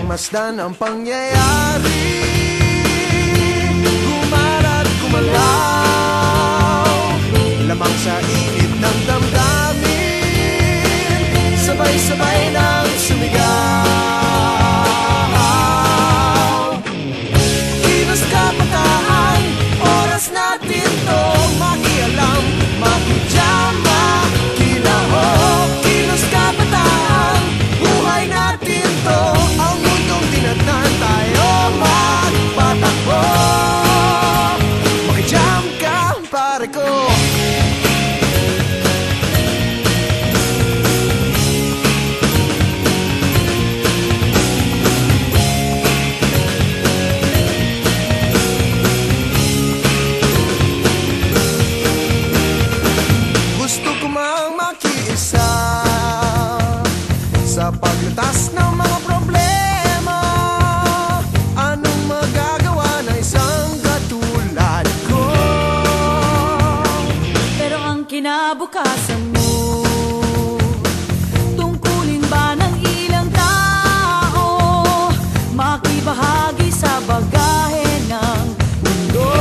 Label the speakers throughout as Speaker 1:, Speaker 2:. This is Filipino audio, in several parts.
Speaker 1: pagmasdan ang pangyayari, gumarat gumalaw, lamang sa init ng damdamin, sabay-sabay nang sumigaw. Kilos kabataan, oras natin to makialam, makijam, makilaho. Kilos kabataan, buhay natin to, ang mundong tinatnan tayo magpatakbo. Makijam ka, pare ko. Sa paglutas ng mga problema, anong magagawa na isang katulad ko?
Speaker 2: Pero ang kinabukasan mo, tungkulin ba ng ilang tao, makibahagi sa bagahe ng mundo?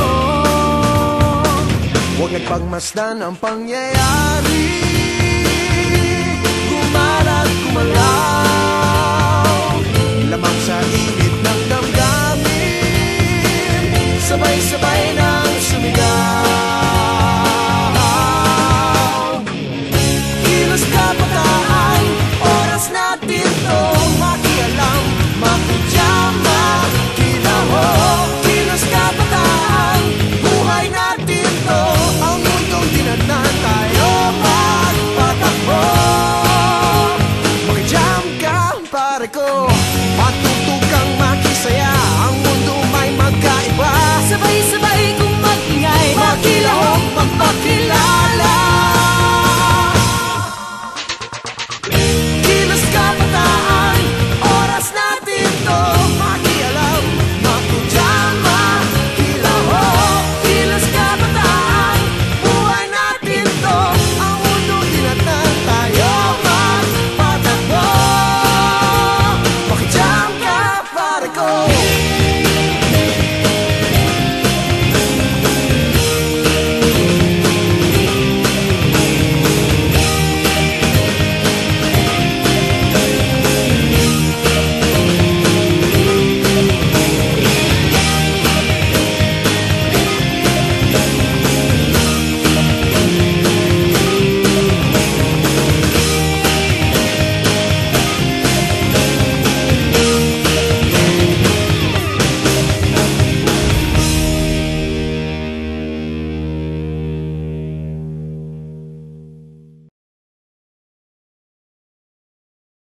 Speaker 1: Huwag nagpagmasdan ang pangyayari, gumarat gumalaw, lamang sa init ng damdamin, sabay-sabay